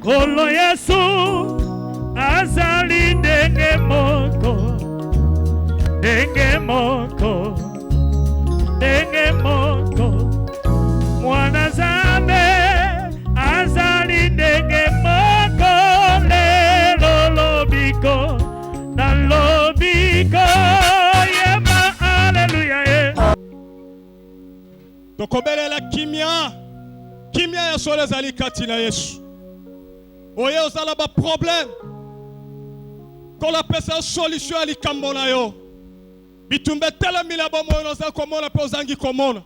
Kolo Yesu azali ndenge moko mwana zambe azali ndenge moko lelo lobiko na lobiko yema haleluya tokobelela kimia ya solo ezali kati na Yesu oye ozala ba problème kola pesa solution ali likambo na yo bitumbe telemila bomo noza komona pe ozangi komona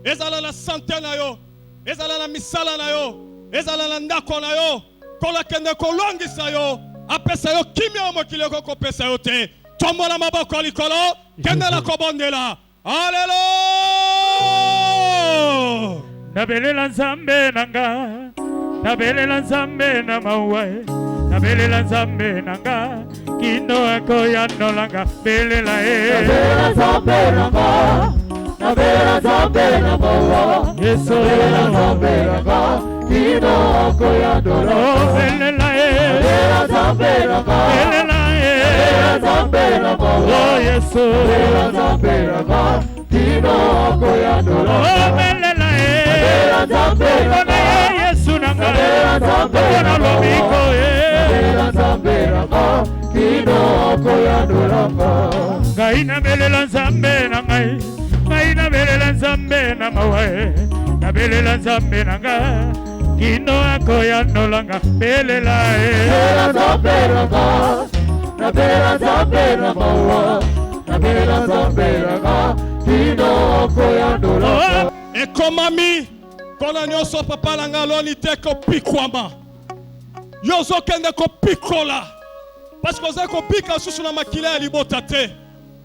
ezala na santé na yo ezala na misala na yo ezala na ndako na yo kola kende kolongisa yo apesa yo kimia mokili ko kopesa yo te tombola maboko likolo kende la kobondela haleluya nabelela nzambe nanga nabelela nzambe na mawae nabelela nzambe nanga kino akoya nolanga belela nabelela nzambe nanga nabelela nzambe na mawae Yesu nabelela nzambe nanga kino akoya nolanga belela nabelela nzambe nanga nabelela nzambe na mawae Yesu nabelela nzambe nanga kino akoya nolanga belela nabelela nzambe nanga Yesu nanga nabelela nzambe na lobiko nabelela nzambe nanga kino akoya nolanga ngai nabelela nzambe na ngai ngai nabelela nzambe na mawae nabelela nzambe nanga kino akoya nolanga belela nabelela nzambe nanga nabelela nzambe na mawae nabelela nzambe nanga kino akoya nolanga ekomami kona nyonso papa langa loni te kopikwama yo ozokende kopikola parce que oza kopika susu na makila ya libota te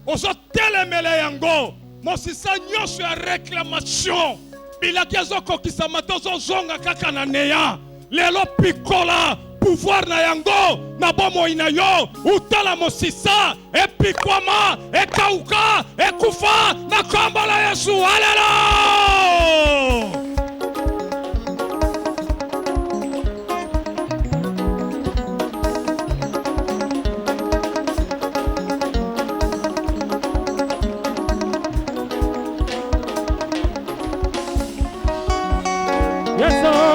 ozotelemela yango mosisa nyonso ya réclamation bilaki ezokokisama te ozozonga kaka na neya lelo pikola pouvoir na yango na bomoi na yo utala mosisa epikwama ekauka ekufa na kombo la Yesu haleluya Yes,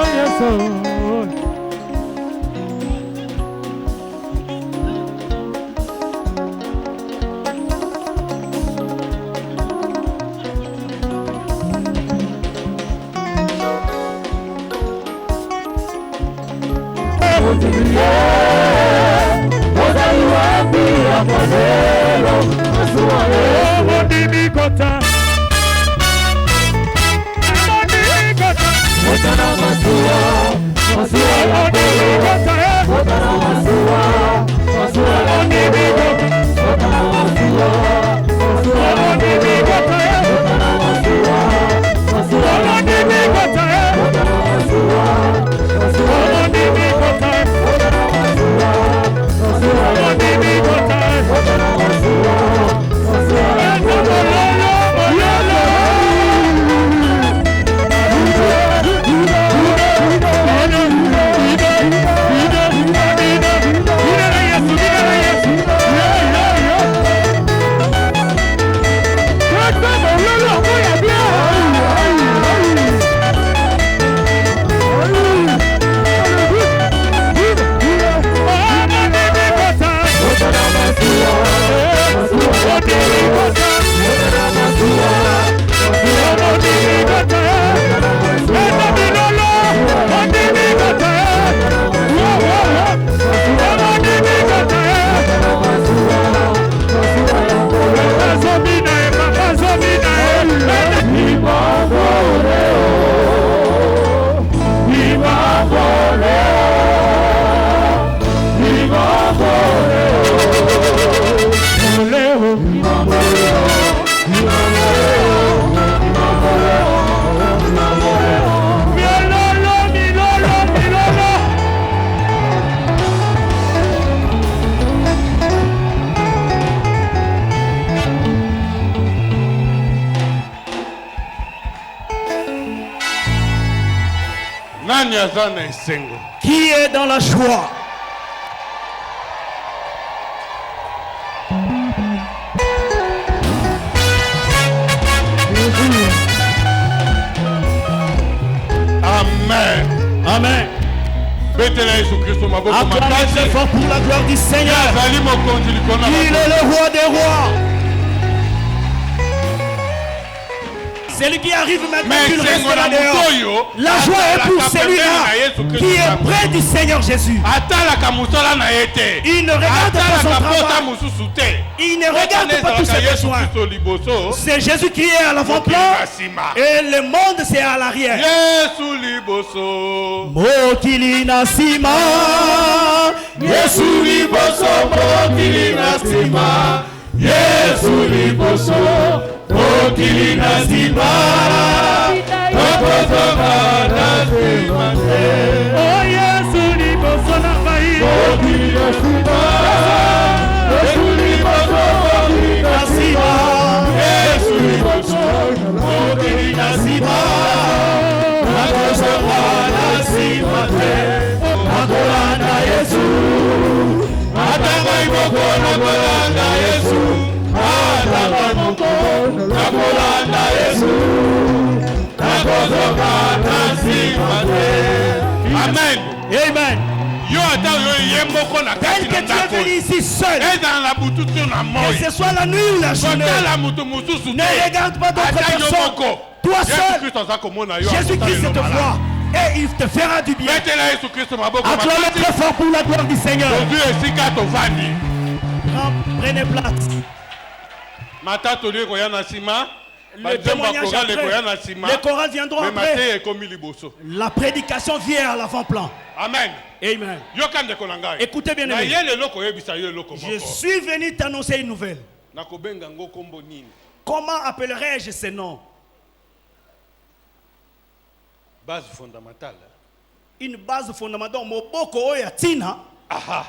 Nani azana esengo. Qui est dans la joie? Amen. Amen. Acclamez très fort pour la gloire du Seigneur. Il est le roi des rois. Celui qui arrive maintenant, qu'il restera dehors. La joie est pour celui-là qui est près du Seigneur Jésus. Il ne regarde pas son travail. Il ne regarde pas tous ses besoins. C'est Jésus qui est à l'avant-plan et le monde c'est à l'arrière. Mokili nasima, Yesu liboso, mokili nasima, Yesu liboso. Mokili nasima, Okozoka nasima. Oh Yesu liboso na ngai. Mokili nasima, Yesu liboso, mokili nasima, Yesu liboso, mokili nasima. Okozoka nasima te, Akolanda Yesu, Atanga iboko nakolanda Yesu. Nakolanda Yesu, nakozoka nasima te. Amen. Amen. Yo ata yo yemboko na Tel kati que na tu es ndako. venu ici seul, Et dans la bututu na moi. que ce soit la nuit ou la journée, Kotala mutu mususu. ne regarde pas d'autres Ata yo personnes. moko. Toi Yesu seul, Christ aza komona yo. Jésus-Christ te voit et il te fera du bien. Betela Yesu Christ maboko Acclamez makati. très fort pour la gloire du Seigneur. Aujourd'hui esika tovandi. Prenez place. Mata toli koya na sima. Le témoignage après, les chorales viendront après. La prédication vient à l'avant-plan. Amen. Amen. Écoutez bien, aimé. Je suis venu t'annoncer une nouvelle. Comment appellerai-je ce nom? Base fondamentale. Une base fondamentale. Moboko yatina. Aha.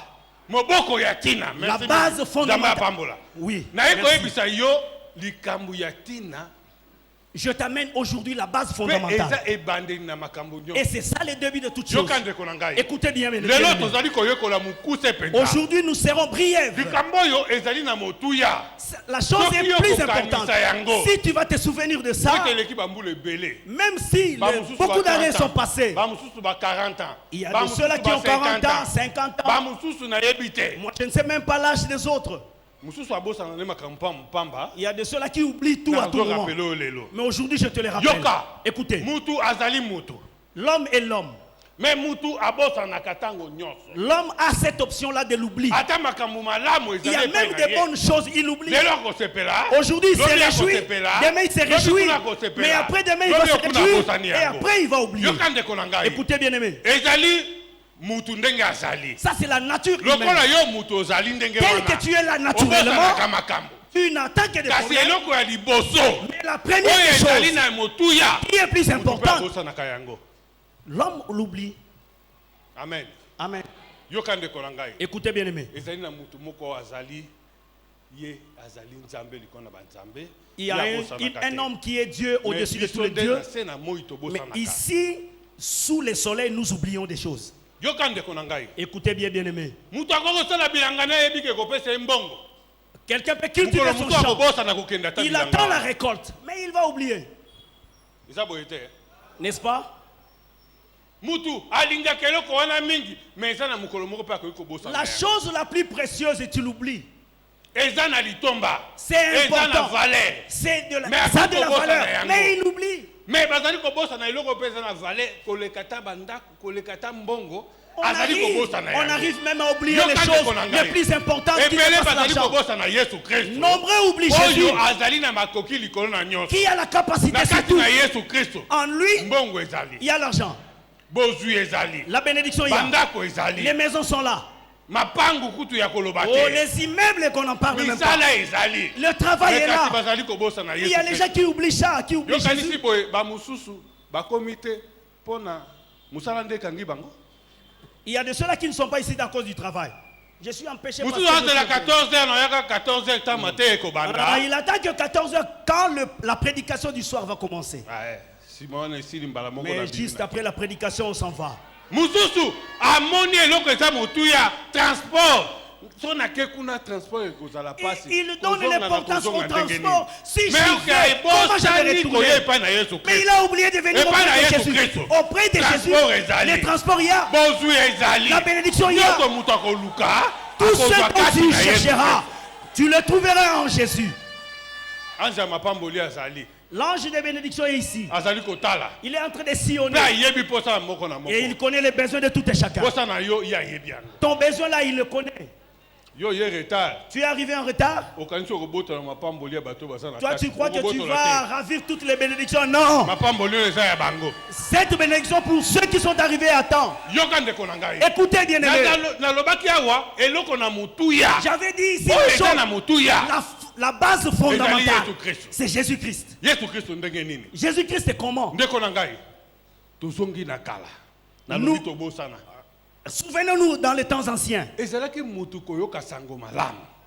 Moboko yatina. La base fondamentale. Oui. Je t'amène aujourd'hui la base fondamentale. Et c'est ça le début de toutes choses. Écoutez bien, mes amis. Aujourd'hui, nous serons briefs. La chose est plus importante. Si tu vas te souvenir de ça, même si beaucoup d'années sont passées, il y a de ceux-là qui ont 40 ans, 50 ans. Moi, je ne sais même pas l'âge des autres. Il y a de ceux-là qui oublient tout à tout moment. Mais aujourd'hui, je te les rappelle. Écoutez, l'homme est l'homme. L'homme a cette option-là de l'oubli. Il y a même des bonnes choses, il oublie. Aujourd'hui, il se réjouit. Demain, il se réjouit. Mais après, demain, il va se réjouir. Et après, il va oublier. Écoutez, bien aimé. Ça c'est la nature humaine. Tel que tu es là naturellement, tu n'attends que des problèmes. Mais la première chose qui est plus importante, l'homme l'oublie. Amen. Amen. Écoutez bien aimé. Il y a un homme qui est Dieu au-dessus de tous les dieux. Mais ici, sous le soleil, nous oublions des choses. Écoutez bien, bien aimé. Quelqu'un peut cultiver son champ. Il attend la récolte, mais il va oublier. N'est-ce pas? La chose la plus précieuse, tu l'oublies. C'est important. C'est de la valeur. Mais il oublie. Mais on arrive même à oublier les choses les plus importantes qui dépassent l'argent. Nombreux oublient Jésus qui a la capacité sur tout. En lui, il y a l'argent. La bénédiction, il y a. Les maisons sont là. Oh, les immeubles qu'on en parle même pas. Le travail est là. Il y a les gens qui oublient ça, qui oublient Jésus. Il y a de ceux-là qui ne sont pas ici à cause du travail. Je suis empêché par il attend il attend que 14h quand la prédication du soir va commencer. Mais juste après la prédication, on s'en va. Mususu amoni eloko eza motuya transport. Et il donne l'importance au transport. Si je fais, comment je vais retourner? Mais il a oublié de venir auprès de Jésus. Auprès de Jésus, le transport il y a. La bénédiction il y a. Tout ce que tu chercheras, tu le trouveras en Jésus. L'ange de bénédiction est ici. Il est en train de sillonner. Et il connaît les besoins de tout et chacun. Ton besoin là, il le connaît. Tu es arrivé en retard. Toi, tu crois que tu vas ravir toutes les bénédictions. Non. Cette bénédiction pour ceux qui sont arrivés à temps. Écoutez bien aimé. J'avais dit ici la base fondamentale, c'est Jésus-Christ. Jésus-Christ est comment? Nous, souvenons-nous dans les temps anciens.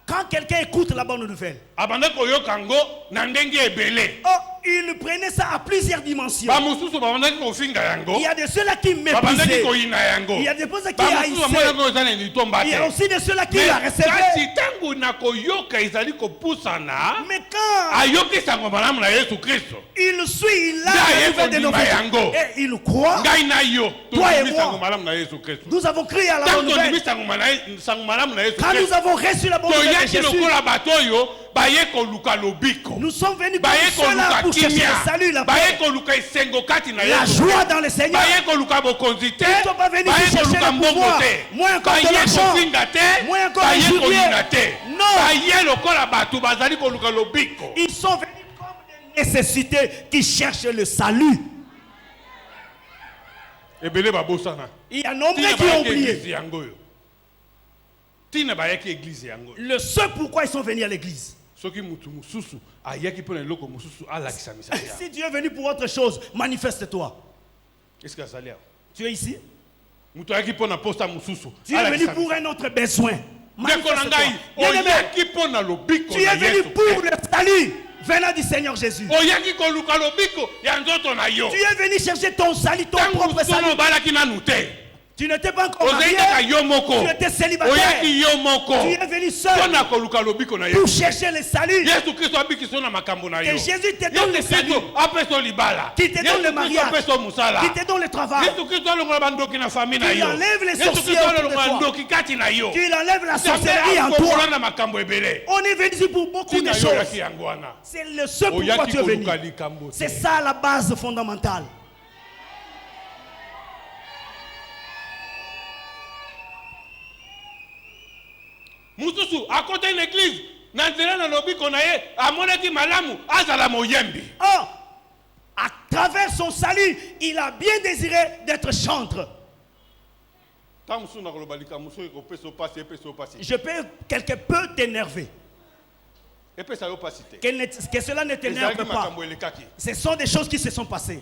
Quand quelqu'un écoute la bonne nouvelle, il prenait ça à plusieurs dimensions. Il y a de ceux-là qui méprisaient. Il y a de ceux qui haïssaient. Il y a aussi de ceux-là qui la recevaient. Mais quand il suit, il a la nouvelle de nos vies et il croit, toi et moi, nous avons crié à la bonne nouvelle. Quand nous avons reçu la bonne nouvelle de Jésus, nous sommes venus comme cela pour chercher le salut, la paix, la joie dans le Seigneur. Nous ne sommes pas venus pour chercher le pouvoir, moins encore de l'argent, moins encore de juillet. Non, ils sont venus comme des nécessités qui cherchent le salut. Il y a nombreux qui ont oublié le seul pourquoi ils sont venus à l'église. Si Dieu est venu pour autre chose, manifeste-toi. Tu es ici? Tu es venu pour un autre besoin. Manifeste-toi. Tu es venu pour le salut venant du Seigneur Jésus. Tu es venu chercher ton salut, ton propre salut. Tu n'étais pas encore marié, tu étais célibataire. Tu es venu seul pour chercher le salut. Que Jésus te donne le salut, qui te donne le mariage, qui te donne le travail, qui enlève les sorciers autour de toi, qui enlève la sorcellerie en toi. On est venu ici pour beaucoup de choses. C'est le seul pourquoi tu es venu. C'est ça la base fondamentale. Mususu, à côté de l'église, à travers son salut, il a bien désiré d'être chantre. Je peux quelque peu t'énerver. Que cela ne t'énerve pas. Ce sont des choses qui se sont passées.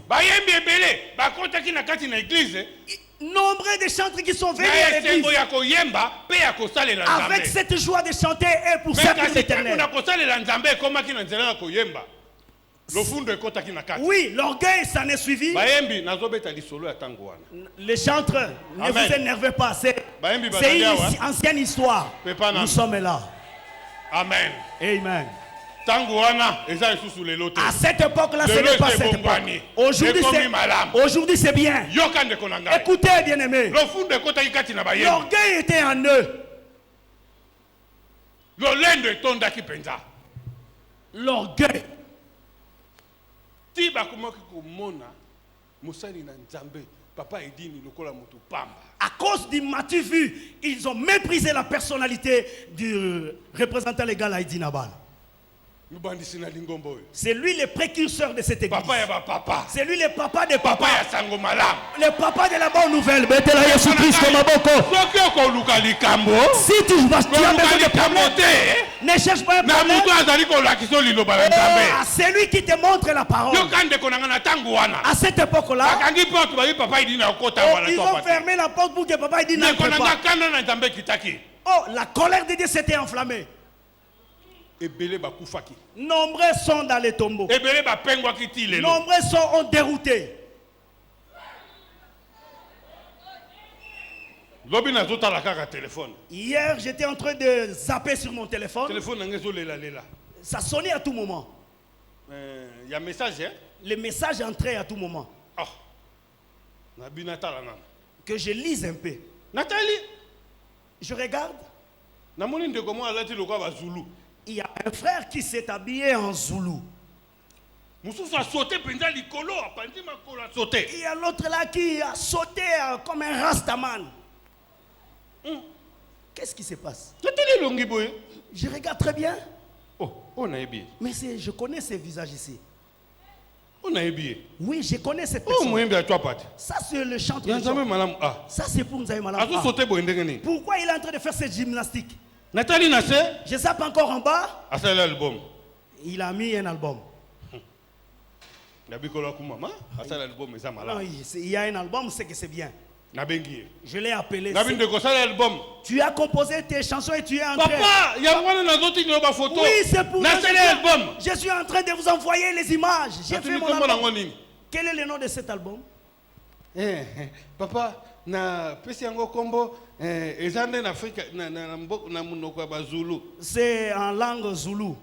Nombreux de chanteurs qui sont venus à l'église avec cette joie de chanter et pour servir l'Éternel. Oui, l'orgueil s'en est suivi. Les chanteurs, ne vous énervez pas. C'est une ancienne histoire. Nous sommes là. Amen. Amen. À cette époque-là, ce n'est pas cette époque. Aujourd'hui, c'est bien. Écoutez, bien-aimés. L'orgueil était en eux. L'orgueil. À cause du matu vu, ils ont méprisé la personnalité du représentant légal Haïdi Nabal. C'est lui le précurseur de cette église. C'est lui le papa des papas. Le papa de la bonne nouvelle. Si tu vas as besoin de problème, ne cherche pas un problème. C'est lui qui te montre la parole. À cette époque-là, ils ont fermé la porte pour que papa Haïdi n'entre pas. Oh, la colère de Dieu s'était enflammée. Nombreux sont dans les tombeaux. Nombreux sont déroutés. Hier, j'étais en train de zapper sur mon téléphone. Ça sonnait à tout moment. Il y a un message, hein? Les messages entraient à tout moment. Que je lise un peu. Nathalie. Je regarde. Il y a un frère qui s'est habillé en Zoulou. Il y a l'autre là qui a sauté comme un Rastaman. Qu'est-ce qui se passe? Je regarde très bien. Mais je connais ces visages ici. Oui, je connais cette personne. Ça, c'est le chanteur. Ça, c'est pour Nzambe Malam. Pourquoi il est en train de faire cette gymnastique? Nathalie Nassé. Je zappe encore en bas. Album. Il a mis un album. Non, il y a un album, c'est que c'est bien. Je l'ai appelé. Tu as composé tes chansons et tu es en train. Papa, il y a une photo. Oui, c'est pour l'album. Je suis en train de vous envoyer les images. J'ai fait mon album. Quel est le nom de cet album? Papa, na pesi yango kombo ezande na Afrika na munoko ya Zulu. C'est en langue Zoulou.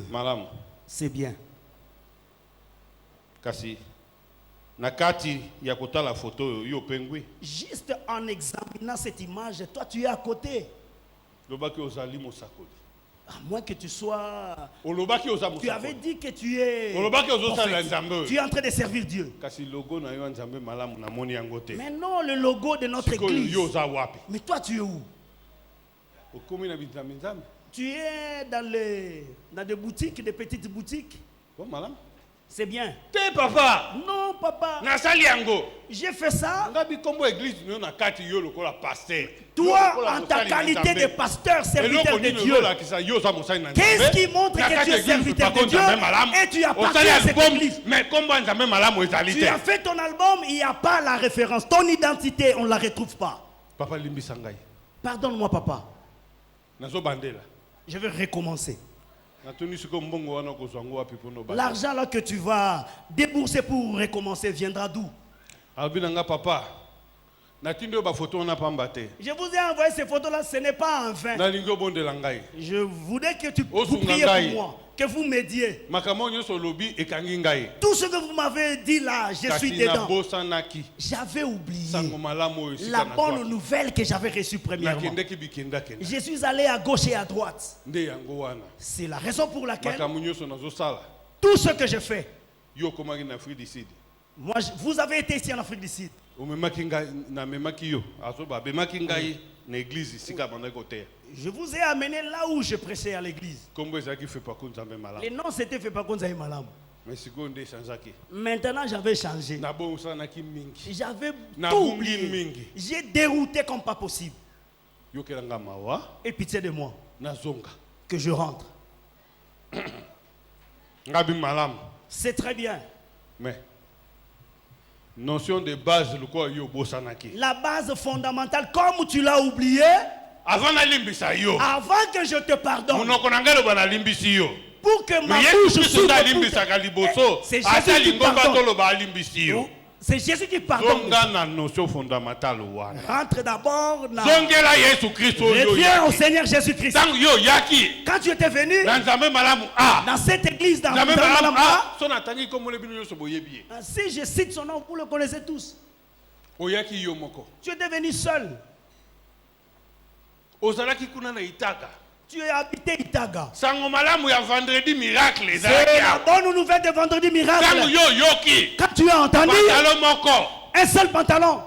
Malam. C'est bien. Kasi nakati ya kotala photo yo pengwi. Juste en examinant cette image, toi tu es à côté. Lobaki ozali mosakoli. À moins que tu sois. Tu avais dit que tu es. Tu es en train de servir Dieu. Mais non, le logo de notre église. Mais toi, tu es où? Tu es dans des boutiques, des petites boutiques. C'est bien. Papa. Non, papa. J'ai fait ça. Toi, en ta qualité de pasteur, serviteur de Dieu, qu'est-ce qui montre que tu es serviteur de Dieu et tu appartiens à cette église? Tu as fait ton album, il n'y a pas la référence. Ton identité, on ne la retrouve pas. Pardonne-moi, papa. Je vais recommencer. L'argent là que tu vas débourser pour recommencer viendra d'où? Papa. Je vous ai envoyé ces photos là, ce n'est pas en vain. Je voudrais que vous priez pour moi, que vous m'aidiez. Tout ce que vous m'avez dit là, je suis dedans. J'avais oublié la bonne nouvelle que j'avais reçue premièrement. Je suis allé à gauche et à droite. C'est la raison pour laquelle tout ce que je fais. Moi, vous avez été ici en Afrique du Sud. Je vous ai amené là où je prêchais à l'église. Les noms s'étaient fait par Nzambe Malam. Maintenant j'avais changé. J'avais tout oublié. J'ai dérouté comme pas possible. Et pitié de moi. Que je rentre. C'est très bien. Mais notion de base, la base fondamentale, comme tu l'as oublié, avant que je te pardonne, pour que ma bouche s'ouvre, c'est Jésus qui pardonne. C'est Jésus qui pardonne. Rentre d'abord dans... Reviens au Seigneur Jésus-Christ. Quand tu étais venu dans cette église dans si je cite son nom, vous le connaissez tous. Tu étais venu seul. Tu es habité Itaga. C'est la bonne nouvelle de vendredi miracle. Quand tu as entendu un seul pantalon.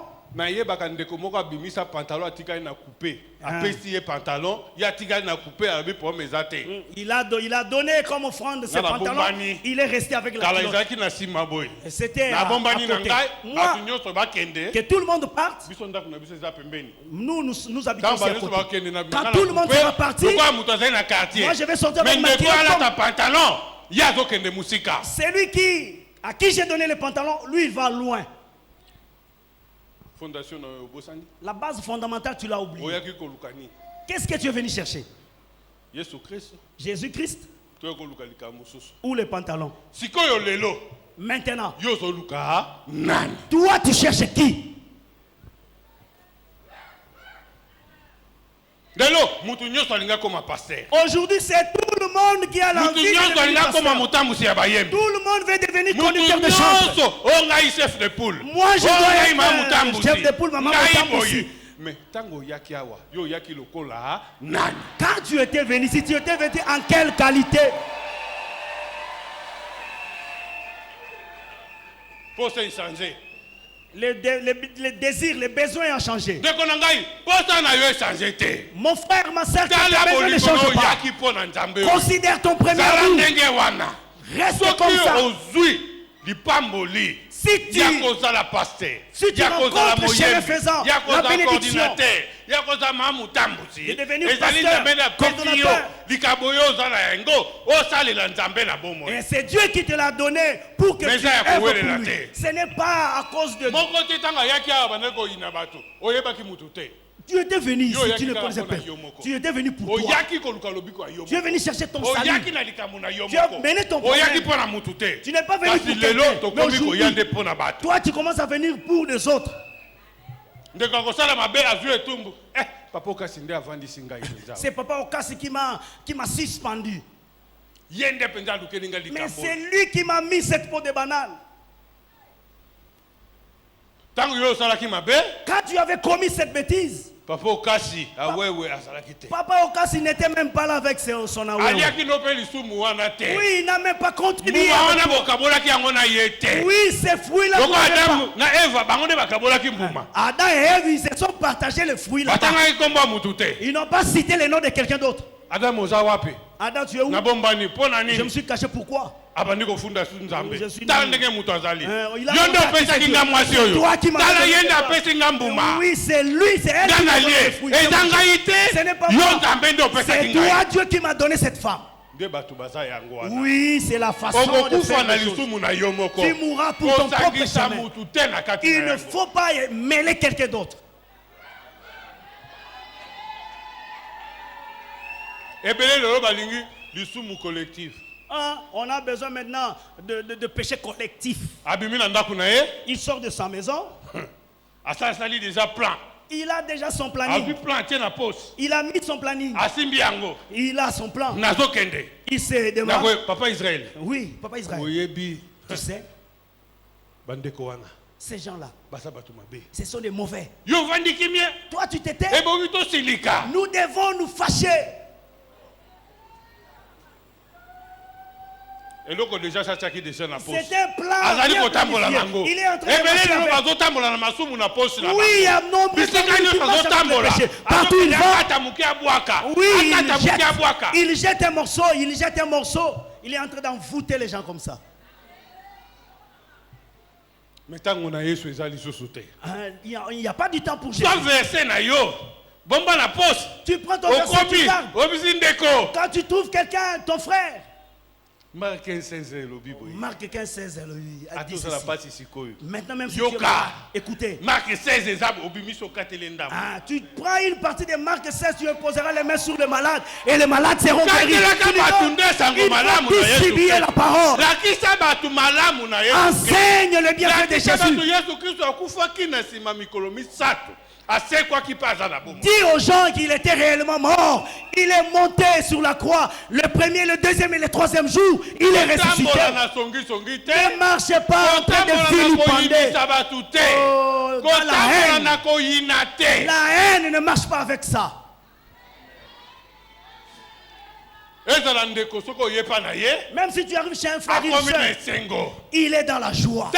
Il a donné comme offrande ce pantalon. Il est resté avec la culotte. C'était à côté. Moi, que tout le monde parte. Nous habitons ici à côté. Quand tout le monde sera parti, moi je vais sortir avec ma culotte. Celui à qui j'ai donné le pantalon, lui il va loin. La base fondamentale, tu l'as oublié. Qu'est-ce que tu es venu chercher? Jésus-Christ ou les pantalons. Maintenant, toi tu cherches qui? Aujourd'hui, c'est tout le monde qui a l'envie de devenir pasteur. Tout le monde veut devenir conducteur de chambre. Moi, je dois être chef de poule, maman aussi. Mais quand tu étais venu, si tu étais venu en quelle qualité? Pour se changer. Les désirs, les besoins ont changé. Mon frère, ma soeur, tes besoins ne changent pas. Considère ton premier amour. Reste comme ça. Si tu rencontres chez le faisant la bénédiction de devenir pasteur, coordonnateur, et c'est Dieu qui te l'a donné pour que tu œuvres pour lui. Ce n'est pas à cause de tu étais venu ici, tu ne connaissais pas. Tu étais venu pour toi. Tu es venu chercher ton salut. Tu as mené ton problème. Tu n'es pas venu pour quelqu'un. Mais aujourd'hui, toi tu commences à venir pour les autres. C'est Papa Okasi qui m'a suspendu. Mais c'est lui qui m'a mis cette peau de banane. Quand tu avais commis cette bêtise, Papa Okasi n'était même pas là avec son aoué. Oui, il n'a même pas contribué. Oui, ces fruits-là. Adam et Ève, ils se sont partagés les fruits là. Ils n'ont pas cité le nom de quelqu'un d'autre. Adam, tu es où? Je me suis caché, pourquoi? Je suis oui, c'est lui, c'est elle qui m'a donné les fruits. Ce n'est pas moi. C'est toi, Dieu, qui m'a donné cette femme. Oui, c'est la façon de faire les choses. Tu mourras pour ton propre chemin. Il ne faut pas mêler quelqu'un d'autre. On a besoin maintenant de péché collectif. Il sort de sa maison. Il a déjà son planning. Il a mis son planning. Il a son plan. Il s'est demandé. Papa Israël. Oui, Papa Israël. Tu sais, ces gens-là, ce sont des mauvais. Toi, tu t'étais. Nous devons nous fâcher. C'est un plan. Il est en train de oui, il y a nombre de péchés. Partout il va. Oui, il jette un morceau. Il est en train d'envoûter les gens comme ça. Il n'y a pas du temps pour jeter. Tu prends ton verset, tu gardes. Quand tu trouves quelqu'un, ton frère, Marc 15:16. Maintenant, même si tu écoutez, Marc 16, tu prends une partie de Marc 16, tu imposeras les mains sur les malades et les malades seront guéris. Il faut distribuer la parole. Enseigne le bienfait de Jésus. Dis aux gens qu'il était réellement mort. Il est monté sur la croix le premier, le deuxième et le troisième jour. Il est ressuscité. Ne marchez pas en train de vilipender. Dans la haine. La haine ne marche pas avec ça. Même si tu arrives chez un frère, il est dans la joie.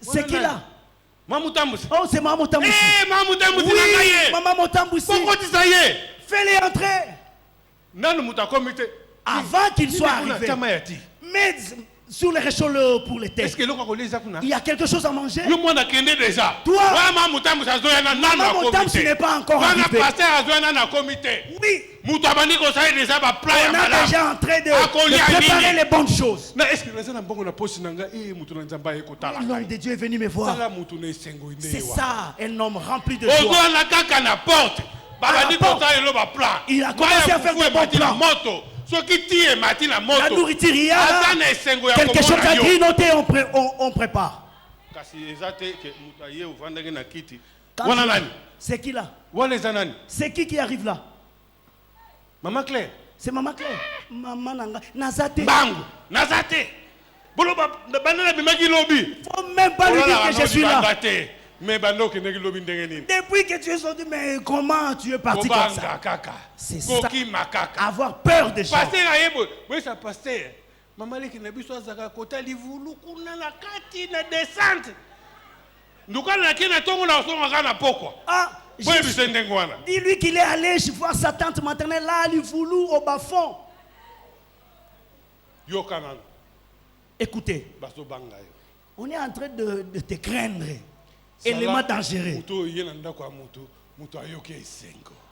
C'est qui là? Oh, c'est Maman Moutambousi. Oui, Maman Moutambousi. Fais-les entrer. Avant qu'il soit arrivé. Mais sur les réchauds pour l'été. Est-ce que il y a quelque chose à manger? Toi, maman Motam, tu n'es pas encore arrivé. Oui. On a déjà en train de préparer les bonnes choses. L'homme de Dieu est venu me voir. C'est ça, un homme rempli de joie. Il a commencé à faire des bons plans. La nourriture, il y a quelque chose à grignoter, on prépare. C'est qui là? C'est qui arrive là? Maman Claire. C'est Maman Claire. Maman Nanga. Nazate. Bang. Nazate. Faut même pas lui dire que je suis là. Depuis que tu es sorti, mais comment tu es parti comme ça? C'est ça. Avoir peur des gens. Maman qui n'a pas besoin kota livulu kuna na kati na descente. Ndukana kina tongo na songa kana pokwa. Dis-lui qu'il est allé voir sa tante maternelle là, il voulou au bas-fond. Écoutez, on est en train de te craindre. Élément dangereux.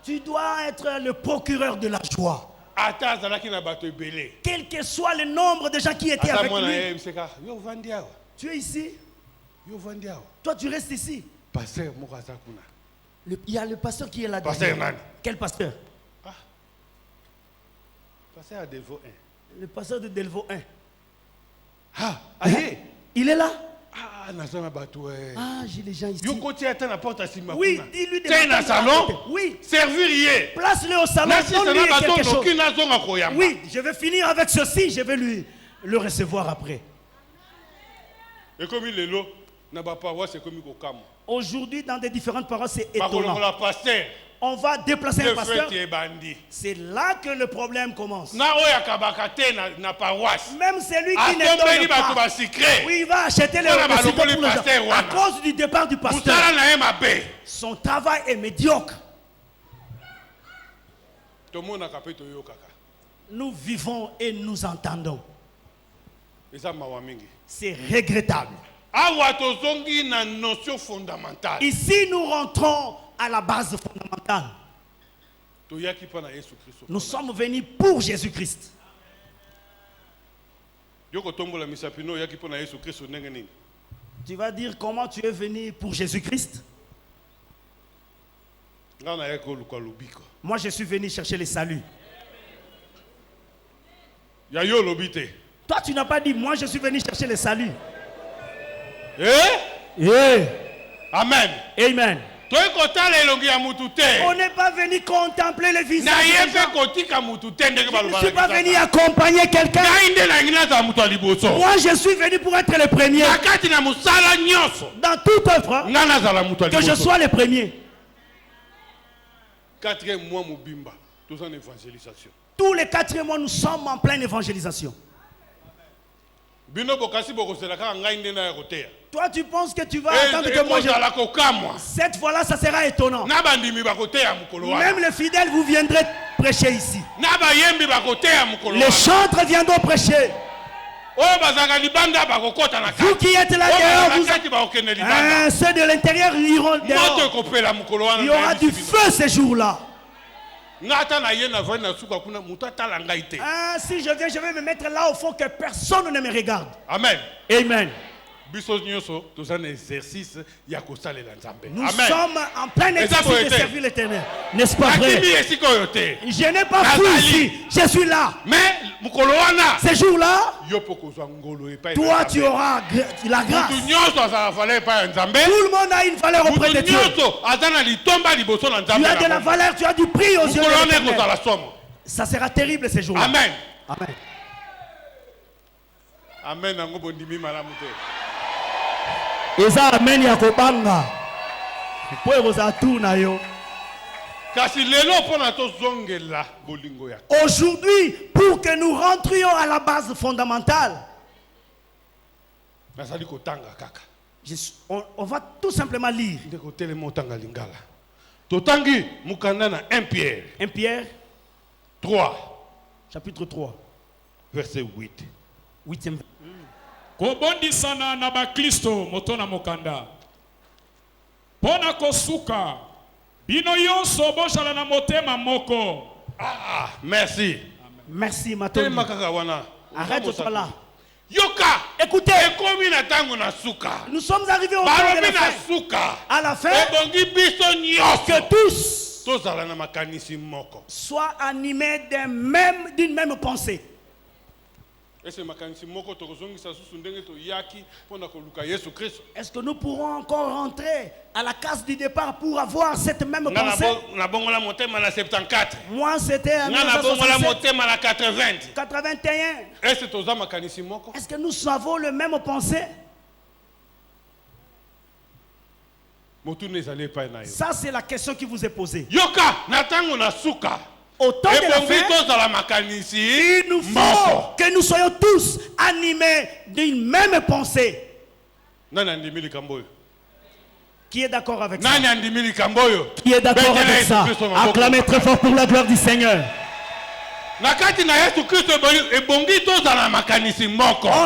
Tu dois être le procureur de la joie. Quel que soit le nombre de gens qui étaient avec lui. Tu es ici. Toi, tu restes ici. Il y a le pasteur qui est là. Quel pasteur? Pasteur à Delvaux 1. Le pasteur de Delvaux 1. Il est là? J'ai les gens ici. Oui, dis-lui de un salon. Oui. Servir. Place-le au salon. Donne-lui quelque chose. Oui, je vais finir avec ceci. Je vais le recevoir après. Et comme il est là, c'est comme aujourd'hui, dans des différentes paroisses, c'est étonnant. On va déplacer un pasteur. C'est là que le problème commence. Même celui qui ne donne pas. Oui, il va acheter les reçus pour les gens. À cause du départ du pasteur. Son travail est médiocre. Nous vivons et nous entendons. C'est regrettable. Ici, nous rentrons à la base fondamentale. Nous sommes venus pour Jésus-Christ. Tu vas dire comment tu es venu pour Jésus-Christ? Moi, je suis venu chercher le salut. Toi, tu n'as pas dit, moi, je suis venu chercher le salut. Amen. Amen. On n'est pas venu contempler les visages. Je ne suis pas venu accompagner quelqu'un. Moi, je suis venu pour être le premier. Dans toute œuvre, que je sois le premier. Tous les 4e mois, nous sommes en pleine évangélisation. Toi, tu penses que tu vas attendre que moi cette fois-là, ça sera étonnant. Même les fidèles, vous viendrez prêcher ici. Les chantres viendront prêcher. Vous qui êtes là dehors, ceux de l'intérieur iront dehors. Il y aura du feu ce jour-là. Si je viens, je vais me mettre là au fond que personne ne me regarde. Amen. Amen. Nous sommes en plein exercice de servir l'Éternel. N'est-ce pas vrai? Je n'ai pas fui ici. Je suis là. Mais ce jour-là, toi tu auras la grâce. Tout le monde a une valeur auprès de Dieu. Tu as de la valeur, tu as du prix aux yeux de l'Éternel. Ça sera terrible ce jour-là. Amen. Amen. Amen. Eza amen ya kobanga. Aujourd'hui, pour que nous rentrions à la base fondamentale, on va tout simplement lire. 1 Pierre. 1 Pierre 3. Chapitre 3. Verset 8. 8e. kobondisana na bakristo motona mokanda pona kosuka bino yonso bozala na motema moko. Merci. Merci Matondi. Arrête de là. Yoka, écoutez, nous sommes arrivés au temps de la fin. À la fin, que tous soient animés d'une même pensée. Est-ce que nous pourrons encore rentrer à la case du départ pour avoir cette même pensée? Moi, c'était en 1981. Est-ce que nous avons le même pensée? Ça, c'est la question qui vous est posée. Au temps de la fin, il nous faut que nous soyons tous animés d'une même pensée. Qui est d'accord avec ça? Qui est d'accord avec ça? Acclamez très fort pour la gloire du Seigneur. En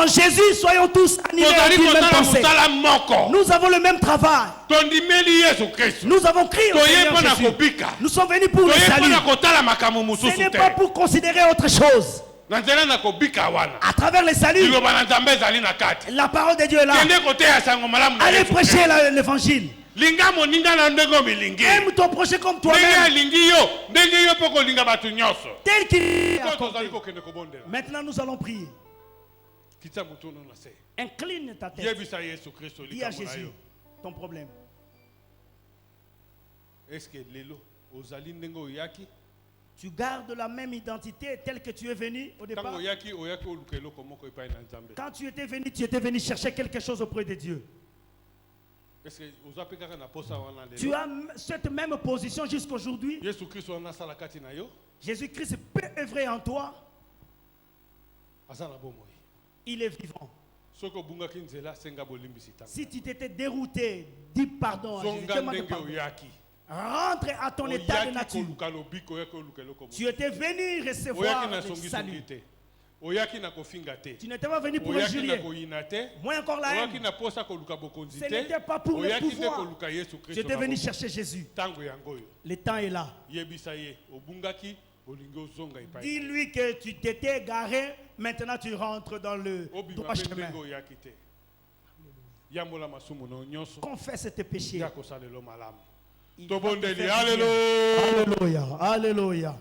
Jésus, soyons tous animés d'une même pensée. Nous avons le même travail. Nous avons crié au Seigneur Jésus. Nous sommes venus pour le salut. Ce n'est pas pour considérer autre chose. À travers le salut, la parole de Dieu est là. Allez prêcher l'évangile. Aime ton prochain comme toi-même. Tel qu'il est. Maintenant nous allons prier. Incline ta tête. Dis à Jésus ton problème. Tu gardes la même identité telle que tu es venu au départ. Quand tu étais venu chercher quelque chose auprès de Dieu. Tu as cette même position jusqu'aujourd'hui. Jésus-Christ peut œuvrer en toi. Il est vivant. Si tu t'étais dérouté, dis pardon à Jésus. Rentre à ton état de nature. Tu étais venu recevoir le salut. Tu n'étais pas venu pour le jurer. Moi encore la haine. Ce n'était pas pour le pouvoir. Tu étais venu chercher Jésus. Le temps est là. Dis-lui que tu t'étais égaré. Maintenant tu rentres dans le droit chemin. Confesse tes péchés. Alléluia. Alléluia.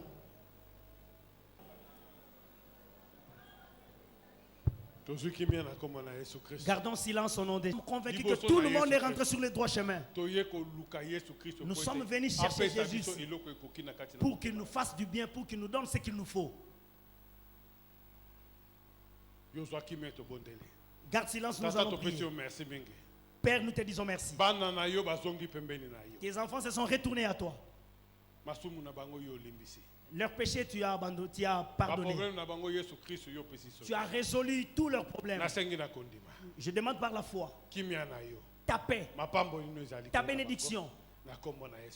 Gardons silence au nom de Jésus. Nous sommes convaincus que tout le monde est rentré sur le droit chemin. Nous sommes venus chercher Jésus pour qu'il nous fasse du bien, pour qu'il nous donne ce qu'il nous faut. Garde silence, nous allons prier. Père, nous te disons merci. Tes enfants se sont retournés à toi. Leurs péchés, tu as abandonné, tu as pardonné. Tu as résolu tous leurs problèmes. Je demande par la foi ta paix, ta bénédiction,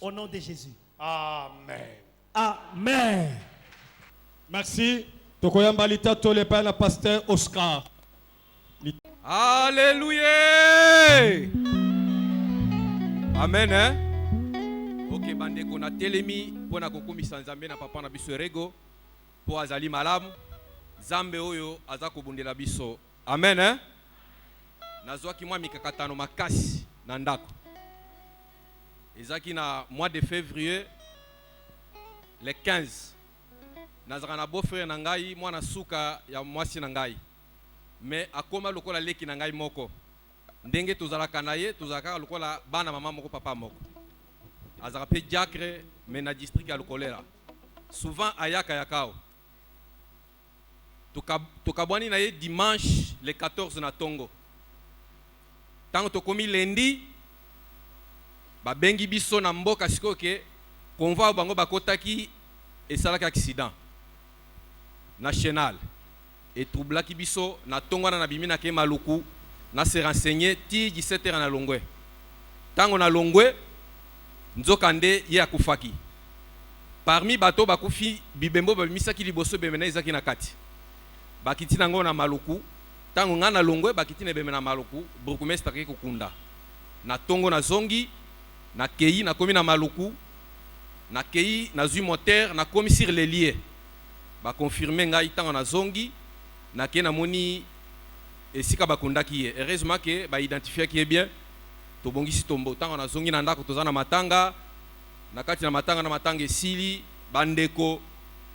au nom de Jésus. Amen. Amen. Merci. Tokoyambalita tolepa na pasteur Oscar. Alléluia. Amen. Ok, bandeko na telemi pona kokumisa nzambe na papa na biso rego po azali malamu zambe oyo aza kobundela biso. Amen. Nazwaki mwa mikakatano makasi na ndako. Ezaki na mois de février le 15. Nazaka na beau-frère na ngai mwana suka ya mwasi na ngai. Mais akoma lokola leki na ngai moko. Ndenge tozalaka na ye tozalaka lokola bana mama moko papa moko. Azaka pe diacre mais na district ya lokolera. Souvent ayaka yakao. Tokabwani na ye dimanche le 14 na Tongo. Tango tokomi lundi ba bengi biso na mboka sikoke konvoi bango bakotaki esalaka accident national et troublaki biso na tongwana na bimina ke maluku na se renseigner ti 17h na Longwe. Tango na Longwe nzokande ye akufaki. Parmi bato bakufi bibembo babimisaki liboso bemena ezaki na kati. Bakiti nango na maluku tango nga na longwe bakiti na beme na maluku burgomestre ke kokunda na tongo na zongi na kei na komi na maluku na kei na zui moteur na komi sur les lieux ba confirmer ngai tango na zongi na ke na moni esika bakunda ki ye heureusement que ba identifier qui est bien to bongisi tombo tango na zongi na ndako toza na matanga na kati na matanga esili bandeko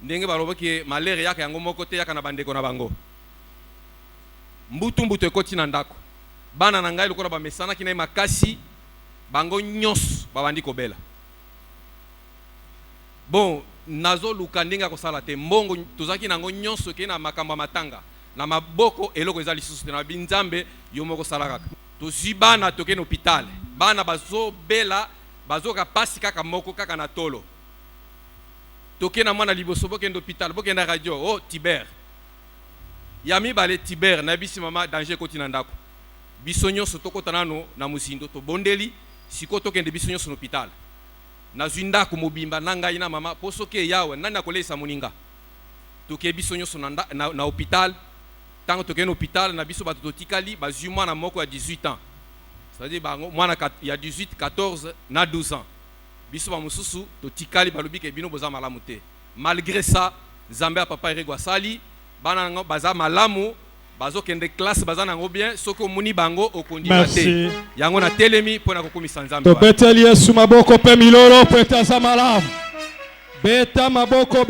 ndenge balobaki malere yaka yango moko te yaka na bandeko na bango mbutu ekoti na ndako bana na ngai lokola bamesana kina makasi bango nyos babandi kobela bon nazo luka ndenge kosala te mbongo tozaki nango nyonso ke na makambo matanga na maboko eloko eza lisusu te na binzambe yo moko sala kaka tozwi bana toke na hôpital bana bazobela bazoka pasi kaka moko kaka na tolo toke na mwana liboso bokende hôpital bokende radio oh Tiber yami bale Tiber na bisi mama danger koti na ndako biso nyonso tokota nano na musindo to bondeli siko tokende biso nyonso na hôpital na zwi ndako mobimba na ngai na mama poso ke yawe nani akolesa moninga toke biso nyonso na hôpital tango toke na hôpital na biso bato totikali bazwi mwana moko ya 18 ans c'est-à-dire bango mwana ya 18 14 na 12 ans biso ba mususu totikali balobi ke bino boza malamu te malgré ça Zambé a papa Erego asali bana ngo baza malamu bazokende classe baza nango bien soko muni bango okondima te yango na telemi pona kokomisa Nzambe to beteli Yesu maboko pe miloro po etaza malamu beta maboko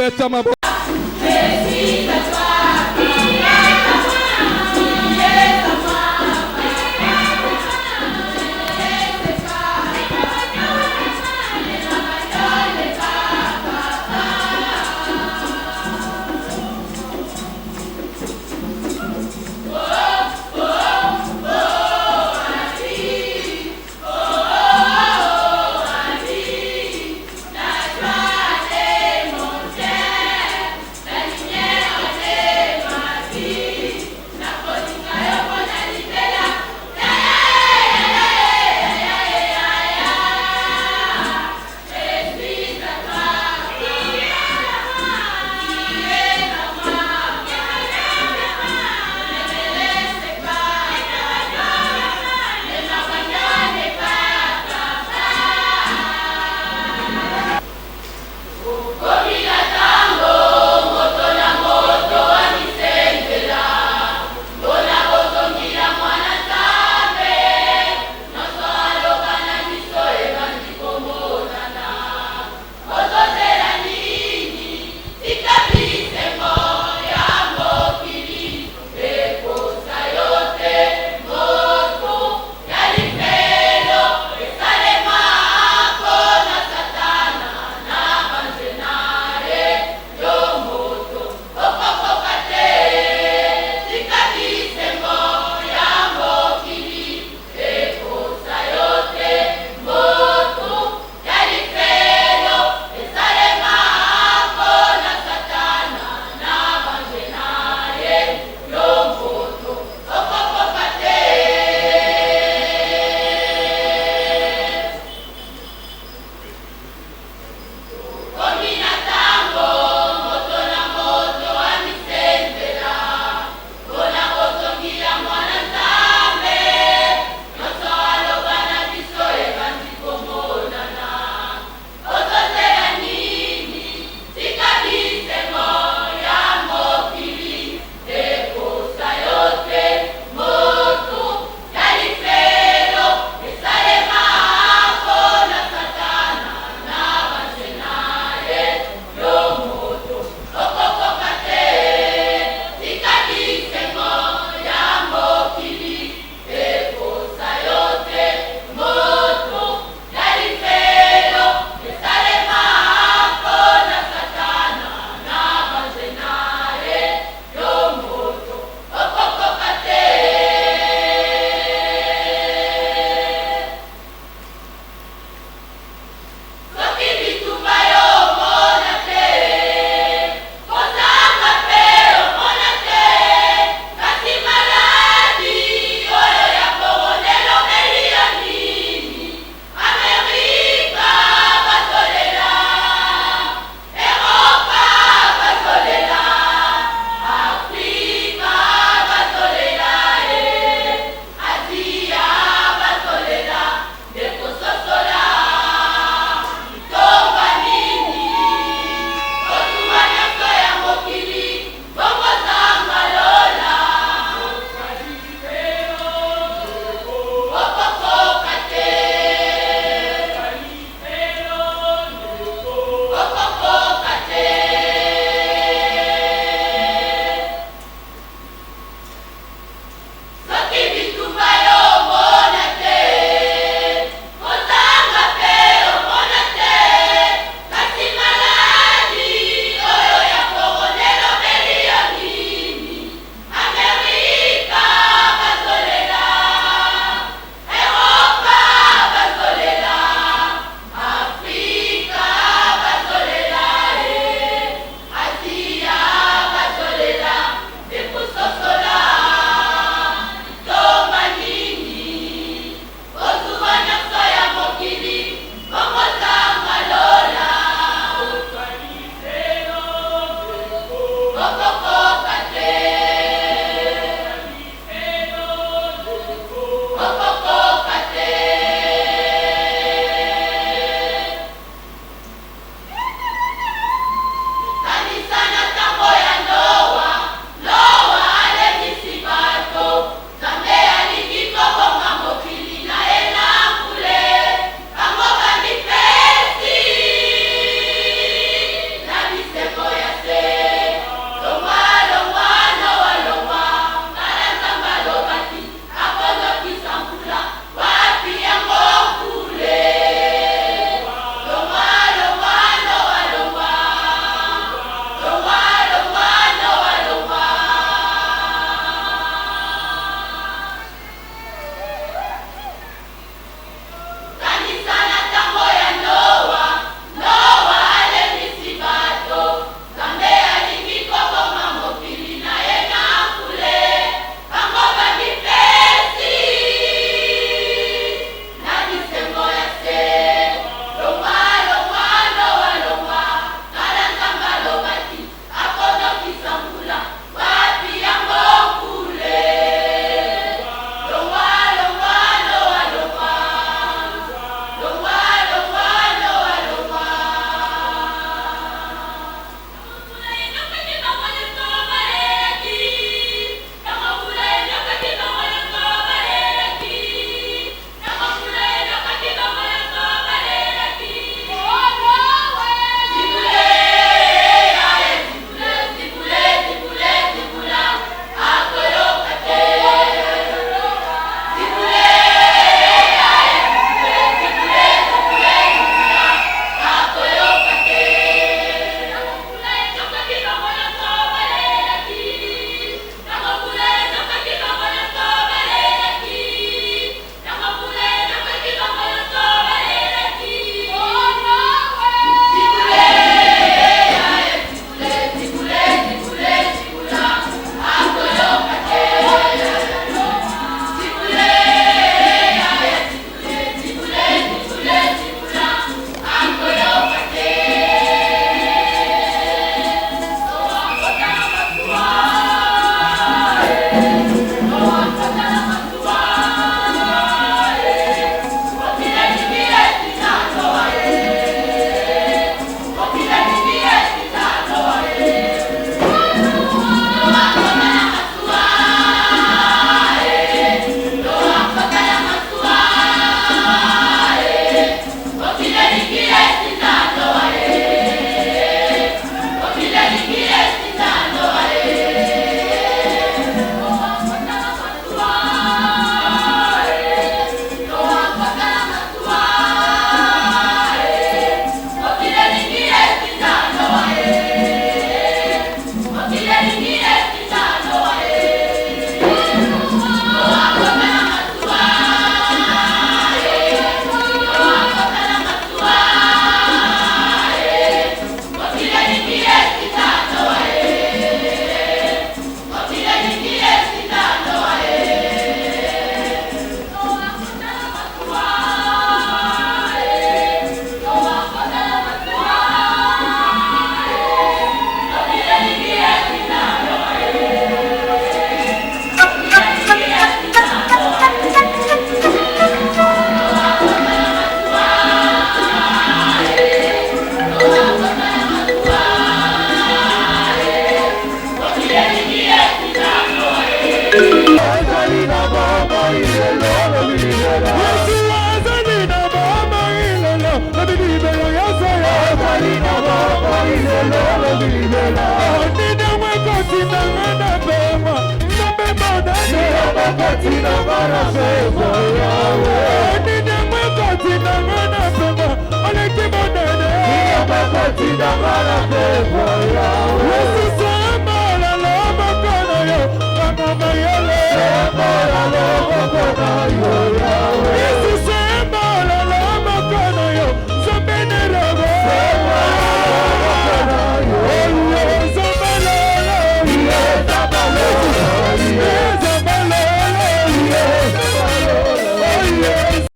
Yo